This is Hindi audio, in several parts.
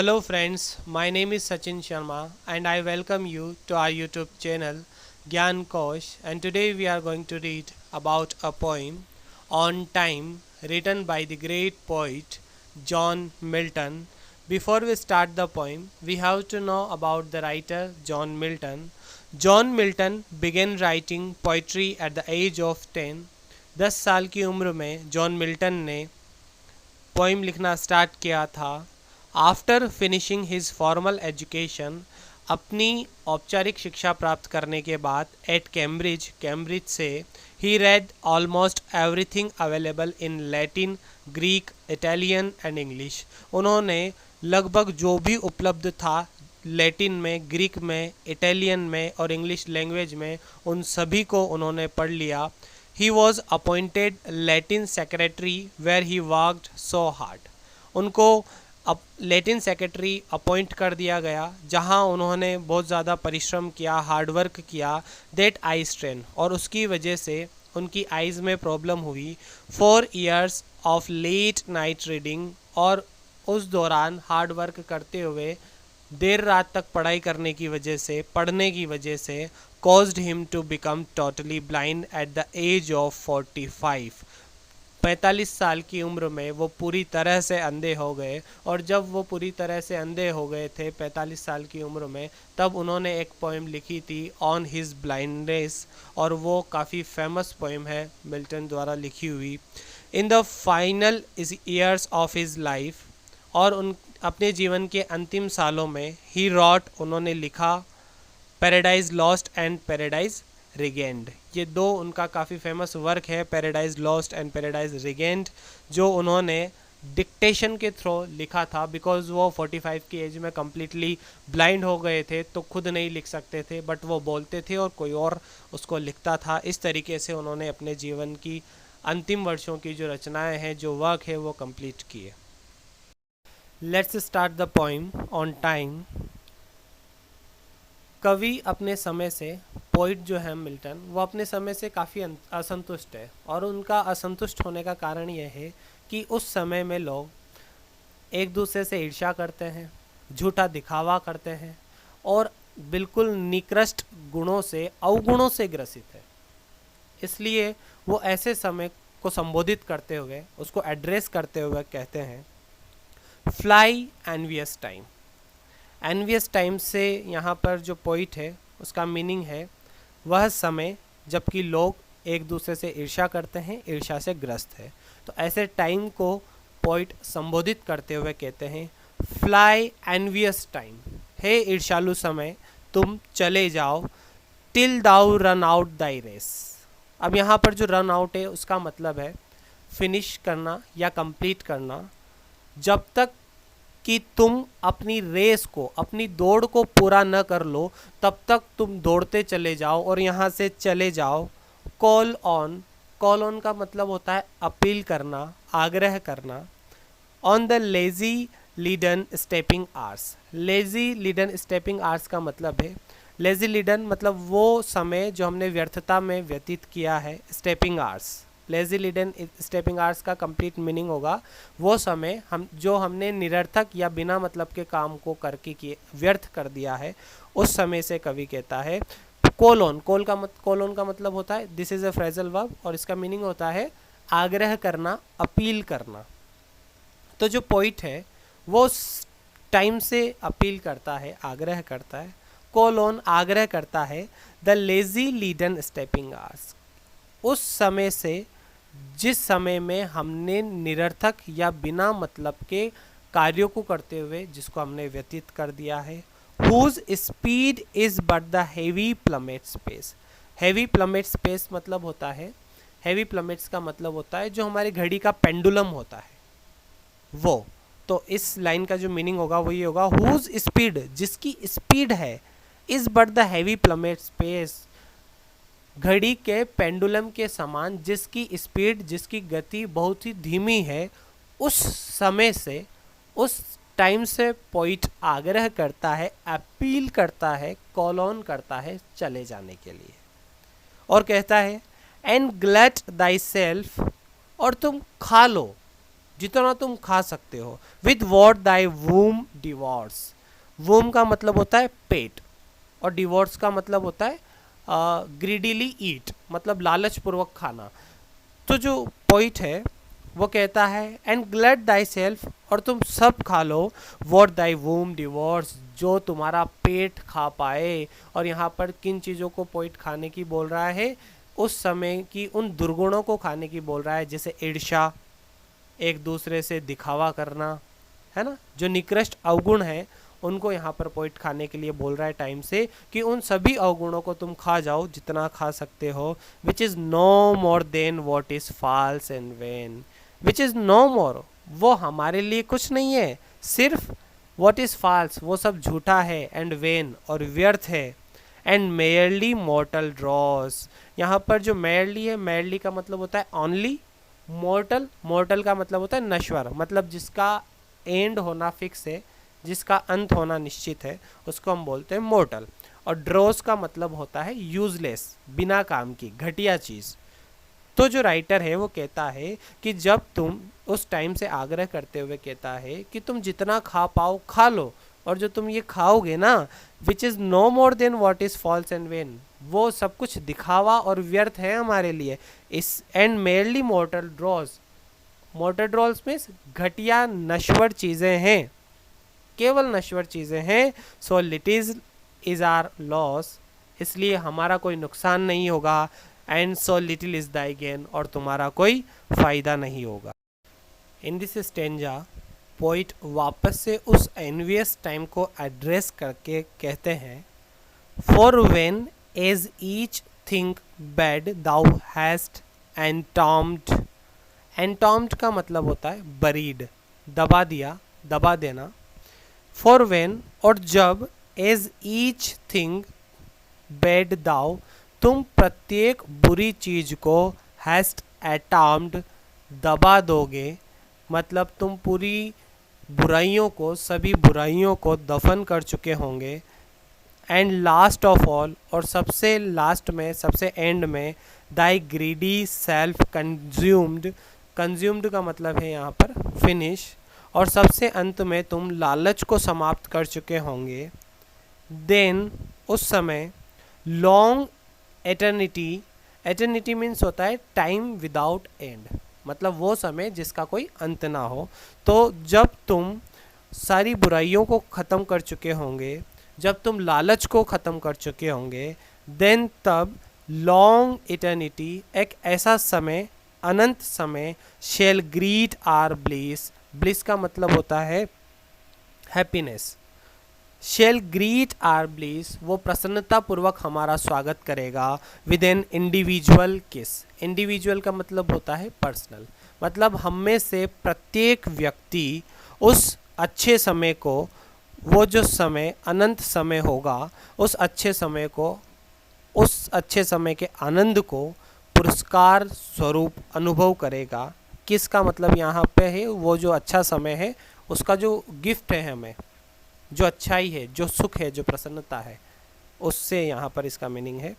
Hello friends, my name is Sachin Sharma and I welcome you to our YouTube channel Gyan Kosh, and today we are going to read about a poem On Time written by the great poet John Milton. Before we start the poem, we have to know about the writer John Milton. John Milton began writing poetry at the age of 10. 10 साल की उम्र में जॉन मिल्टन ने पोइम लिखना स्टार्ट किया था। After finishing his formal education, अपनी औपचारिक शिक्षा प्राप्त करने के बाद एट कैम्ब्रिज से he read almost everything available in Latin, Greek, Italian and English. उन्होंने लगभग जो भी उपलब्ध था लैटिन में, ग्रीक में, इटालियन में और इंग्लिश लैंग्वेज में, उन सभी को उन्होंने पढ़ लिया। He was appointed Latin secretary where he worked so hard. उनको अब लैटिन सेक्रेटरी अपॉइंट कर दिया गया जहां उन्होंने बहुत ज़्यादा परिश्रम किया, हार्डवर्क किया। दैट आई स्ट्रेन, और उसकी वजह से उनकी आइज़ में प्रॉब्लम हुई। 4 years of late night reading, और उस दौरान हार्डवर्क करते हुए देर रात तक पढ़ाई करने की वजह से, पढ़ने की वजह से caused him to become totally blind at the age of 45. 45 साल की उम्र में वो पूरी तरह से अंधे हो गए, और जब वो पूरी तरह से अंधे हो गए थे 45 साल की उम्र में, तब उन्होंने एक पोएम लिखी थी ऑन हिज ब्लाइंडनेस, और वो काफ़ी फेमस पोएम है मिल्टन द्वारा लिखी हुई। In the final years of his life, और उन अपने जीवन के अंतिम सालों में ही रॉट, उन्होंने लिखा paradise lost and paradise regained. ये दो उनका काफ़ी फेमस वर्क है, paradise lost and paradise regained, जो उन्होंने डिक्टेशन के थ्रू लिखा था। बिकॉज वो 45 की एज में कम्प्लीटली ब्लाइंड हो गए थे तो खुद नहीं लिख सकते थे, बट वो बोलते थे और कोई और उसको लिखता था। इस तरीके से उन्होंने अपने जीवन की अंतिम वर्षों की जो रचनाएं हैं, जो वर्क है, वो कंप्लीट किए। Let's start the poem on time. कवि अपने समय से, पोइट जो है मिल्टन, वो अपने समय से काफ़ी असंतुष्ट है, और उनका असंतुष्ट होने का कारण यह है कि उस समय में लोग एक दूसरे से ईर्ष्या करते हैं, झूठा दिखावा करते हैं, और बिल्कुल निकृष्ट गुणों से, अवगुणों से ग्रसित है। इसलिए वो ऐसे समय को संबोधित करते हुए, उसको एड्रेस करते हुए कहते हैं, fly envious time. Envious time से यहाँ पर जो पोइट है उसका मीनिंग है वह समय जबकि लोग एक दूसरे से ईर्ष्या करते हैं, ईर्ष्या से ग्रस्त है। तो ऐसे टाइम को पोइट संबोधित करते हुए कहते हैं, फ्लाई एनवियस टाइम, हे ईर्ष्यालु समय, तुम चले जाओ, टिल दाउ रन आउट दाई रेस। अब यहाँ पर जो रन आउट है उसका मतलब है फिनिश करना या कंप्लीट करना। जब तक कि तुम अपनी रेस को, अपनी दौड़ को पूरा न कर लो, तब तक तुम दौड़ते चले जाओ और यहाँ से चले जाओ। कॉल ऑन, कॉल ऑन का मतलब होता है अपील करना, आग्रह करना। On the lazy leaden stepping hours. Lazy leaden stepping hours का मतलब है, लेजी लीडन मतलब वो समय जो हमने व्यर्थता में व्यतीत किया है। Stepping hours, lazy leaden stepping hours का कंप्लीट मीनिंग होगा वो समय जो हमने निरर्थक या बिना मतलब के काम को करके किए व्यर्थ कर दिया है, उस समय से कवि कहता है। कोलोन, कोलोन का मतलब होता है, this is a phrasal verb, और इसका मीनिंग होता है आग्रह करना, अपील करना। तो जो पोइट है वो टाइम से अपील करता है, आग्रह करता है। कोलोन, आग्रह करता है, the lazy leaden stepping hours, उस समय से जिस समय में हमने निरर्थक या बिना मतलब के कार्यों को करते हुए जिसको हमने व्यतीत कर दिया है। Whose speed is but the heavy plummet space. Heavy plummet space मतलब होता है, हेवी प्लमेट्स का मतलब होता है जो हमारी घड़ी का पेंडुलम होता है वो। तो इस लाइन का जो मीनिंग होगा वो ये होगा, हुज स्पीड, जिसकी स्पीड है, is but the heavy plummet space, घड़ी के पेंडुलम के समान जिसकी स्पीड, जिसकी गति बहुत ही धीमी है, उस समय से, उस टाइम से पोइट आग्रह करता है, अपील करता है, कॉल ऑन करता है चले जाने के लिए, और कहता है एंड ग्लट दाई सेल्फ, और तुम खा लो, जितना तुम खा सकते हो। विद वॉट दाई वूम डिवॉर्स, वूम का मतलब होता है पेट, और डिवोर्स का मतलब होता है ग्रीडीली ईट, मतलब लालच पूर्वक खाना। तो जो पॉइंट है वो कहता है एंड ग्लैड दाई सेल्फ, और तुम सब खा लो, वॉट दाई वूम डिवोर्स, जो तुम्हारा पेट खा पाए। और यहाँ पर किन चीज़ों को पॉइंट खाने की बोल रहा है, उस समय की उन दुर्गुणों को खाने की बोल रहा है, जैसे ईर्ष्या, एक दूसरे से दिखावा करना, है ना, जो निकृष्ट अवगुण है उनको यहाँ पर पॉइंट खाने के लिए बोल रहा है टाइम से, कि उन सभी अवगुणों को तुम खा जाओ जितना खा सकते हो। Which is no more than what is false and vain, which is no more, वो हमारे लिए कुछ नहीं है, सिर्फ वॉट इज़ फॉल्स, वो सब झूठा है, एंड वेन, और व्यर्थ है, एंड मेयरली मॉर्टल ड्रॉस। यहाँ पर जो मेयरली है, मेयरली का मतलब होता है ओनली, मॉर्टल, मॉर्टल का मतलब होता है नश्वर, मतलब जिसका एंड होना फिक्स है, जिसका अंत होना निश्चित है, उसको हम बोलते हैं मॉर्टल। और ड्रॉस का मतलब होता है यूजलेस, बिना काम की, घटिया चीज़। तो जो राइटर है वो कहता है कि जब तुम उस टाइम से आग्रह करते हुए कहता है कि तुम जितना खा पाओ खा लो, और जो तुम ये खाओगे ना, which is no more than what is false and vain, वो सब कुछ दिखावा और व्यर्थ है हमारे लिए। इस एंड मेयरली मॉर्टल ड्रॉस, मॉर्टल ड्रॉस में घटिया नश्वर चीज़ें हैं, केवल नश्वर चीज़ें हैं। So little is our loss, इसलिए हमारा कोई नुकसान नहीं होगा। And so little is thy gain, और तुम्हारा कोई फ़ायदा नहीं होगा। इन दिस स्टेंजा पोइट वापस से उस एनवियस टाइम को एड्रेस करके कहते हैं, for when as each thing bad thou hast entombed, entombed का मतलब होता है बरीड, दबा दिया, दबा देना। फॉर वेन, और जब, एज ईच थिंग बैड दाउ, तुम प्रत्येक बुरी चीज को हैस्ट एटॉम्ड, दबा दोगे, मतलब तुम पूरी बुराइयों को, सभी बुराइयों को दफन कर चुके होंगे। एंड लास्ट ऑफ ऑल, और सबसे लास्ट में, सबसे एंड में, दाई ग्रीडी सेल्फ कंज्यूम्ड, कंज्यूम्ड का मतलब है यहाँ पर फिनिश, और सबसे अंत में तुम लालच को समाप्त कर चुके होंगे। देन, उस समय, लॉन्ग एटर्निटी, एटर्निटी मीन्स होता है टाइम विदाउट एंड, मतलब वो समय जिसका कोई अंत ना हो। तो जब तुम सारी बुराइयों को ख़त्म कर चुके होंगे, जब तुम लालच को ख़त्म कर चुके होंगे, देन तब लॉन्ग इटर्निटी, एक ऐसा समय, अनंत समय, shall greet our bliss, bliss का मतलब होता है happiness, shall greet our bliss, वो प्रसन्नतापूर्वक हमारा स्वागत करेगा, with an individual kiss, individual का मतलब होता है पर्सनल, मतलब हम में से प्रत्येक व्यक्ति उस अच्छे समय को, वो जो समय अनंत समय होगा, उस अच्छे समय को, उस अच्छे समय के आनंद को पुरस्कार स्वरूप अनुभव करेगा। किसका मतलब यहाँ पे है, वो जो अच्छा समय है उसका जो गिफ्ट है हमें, जो अच्छाई है, जो सुख है, जो प्रसन्नता है, उससे यहाँ पर इसका मीनिंग है।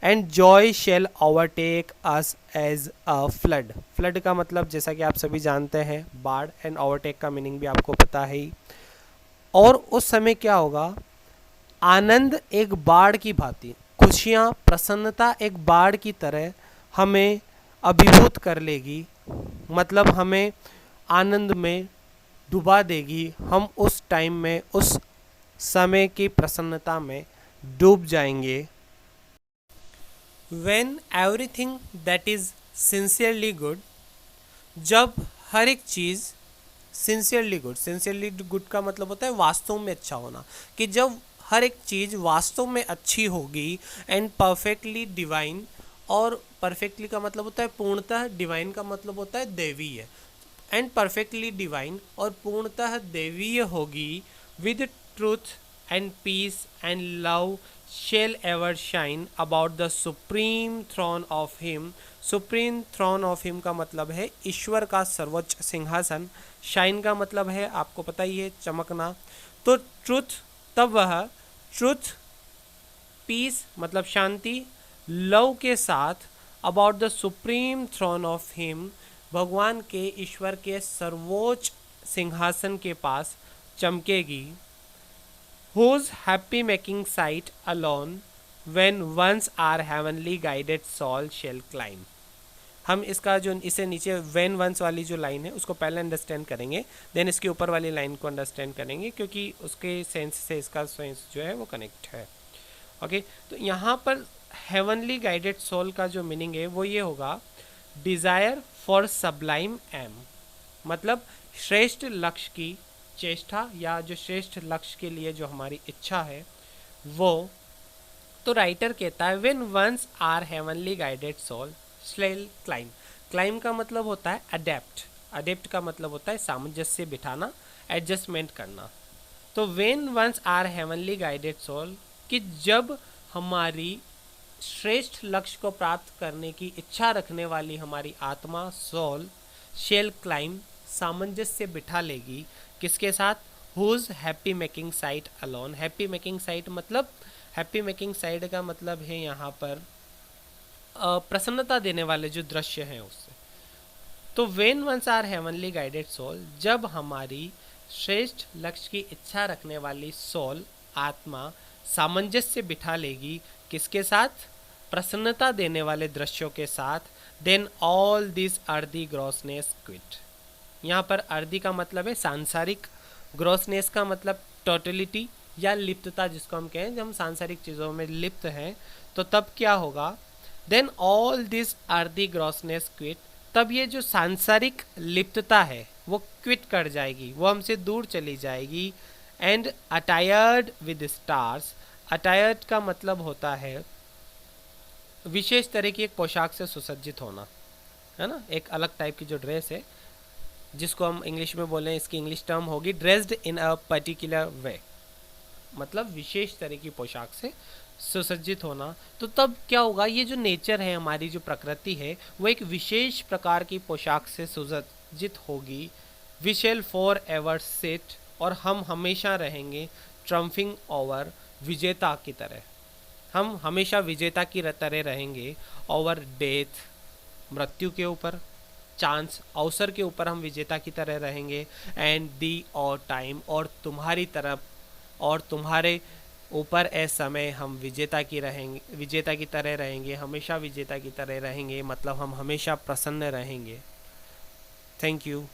And joy shall overtake us as a flood, flood का मतलब जैसा कि आप सभी जानते हैं बाढ़, एंड ओवरटेक का मीनिंग भी आपको पता है ही। और उस समय क्या होगा, आनंद एक बाढ़ की भांति, खुशियाँ, प्रसन्नता एक बाढ़ की तरह हमें अभिभूत कर लेगी, मतलब हमें आनंद में डुबा देगी। हम उस टाइम में, उस समय की प्रसन्नता में डूब जाएंगे। When everything that is sincerely good, जब हर एक चीज़ सिंसियरली गुड, सिंसियरली गुड का मतलब होता है वास्तव में अच्छा होना, कि जब हर एक चीज़ वास्तव में अच्छी होगी, एंड परफेक्टली डिवाइन, और परफेक्टली का मतलब होता है पूर्णतः, डिवाइन का मतलब होता है दैवीय, एंड परफेक्टली डिवाइन और पूर्णतः दैवीय होगी, with truth and peace and love shall ever shine about the supreme throne of him. Supreme throne of him का मतलब है ईश्वर का सर्वोच्च सिंहासन, शाइन का मतलब है आपको पता ही है चमकना। तो ट्रूथ, तब वह ट्रूथ, पीस मतलब शांति, लव के साथ, about the supreme throne of him, भगवान के ईश्वर के सर्वोच्च सिंहासन के पास चमकेगी। Whose happy making sight alone when once our heavenly guided soul shall climb। हम इसका जो इसे नीचे when once वाली जो लाइन है उसको पहले अंडरस्टैंड करेंगे, देन इसके ऊपर वाली लाइन को अंडरस्टैंड करेंगे, क्योंकि उसके सेंस से इसका सेंस जो है वो कनेक्ट है। ओके, तो यहाँ पर हेवनली गाइडेड सोल का जो मीनिंग है वो ये होगा, डिज़ायर फॉर सबलाइम एम, मतलब श्रेष्ठ लक्ष्य की चेष्टा या जो श्रेष्ठ लक्ष्य के लिए जो हमारी इच्छा है वो। तो राइटर कहता है when once our heavenly guided soul shall climb. Climb का मतलब होता है अडेप्ट, अडेप्ट का मतलब होता है सामंजस्य बिठाना, एडजस्टमेंट करना। तो when once our heavenly guided soul, कि जब हमारी श्रेष्ठ लक्ष्य को प्राप्त करने की इच्छा रखने वाली हमारी आत्मा सोल शेल क्लाइम, सामंजस्य बिठा लेगी किसके साथ, whose happy making sight alone. Happy making sight मतलब, हैप्पी मेकिंग साइट का मतलब है यहाँ पर प्रसन्नता देने वाले जो दृश्य हैं उससे। तो when once our heavenly guided soul, जब हमारी श्रेष्ठ लक्ष्य की इच्छा रखने वाली सोल आत्मा सामंजस्य बिठा लेगी किसके साथ, प्रसन्नता देने वाले दृश्यों के साथ, then all this earthy grossness quit. यहाँ पर अर्दी का मतलब है सांसारिक, ग्रॉसनेस का मतलब टोटलिटी या लिप्तता जिसको हम कहें, जब हम सांसारिक चीज़ों में लिप्त हैं तो तब क्या होगा, then all this earthy grossness quit, तब ये जो सांसारिक लिप्तता है वो क्विट कर जाएगी, वो हमसे दूर चली जाएगी। एंड अटायर्ड विद स्टार्स, अटायर्ड का मतलब होता है विशेष तरह की एक पोशाक से सुसज्जित होना, है ना, एक अलग टाइप की जो ड्रेस है जिसको हम इंग्लिश में बोलें, इसकी इंग्लिश टर्म होगी dressed in a particular way, मतलब विशेष तरह की पोशाक से सुसज्जित होना। तो तब क्या होगा, ये जो नेचर है हमारी जो प्रकृति है वो एक विशेष प्रकार की पोशाक से सुसज्जित होगी। We shall for ever sit, और हम हमेशा रहेंगे ट्रम्फिंग ओवर, विजेता की तरह, हम हमेशा विजेता की तरह रहेंगे। ओवर डेथ, मृत्यु के ऊपर, चांस, अवसर के ऊपर हम विजेता की तरह रहेंगे। एंड दी और टाइम, और तुम्हारी तरफ और तुम्हारे ऊपर ए समय हम विजेता की रहेंगे, विजेता की तरह रहेंगे, हमेशा विजेता की तरह रहेंगे, मतलब हम हमेशा प्रसन्न रहेंगे। Thank you.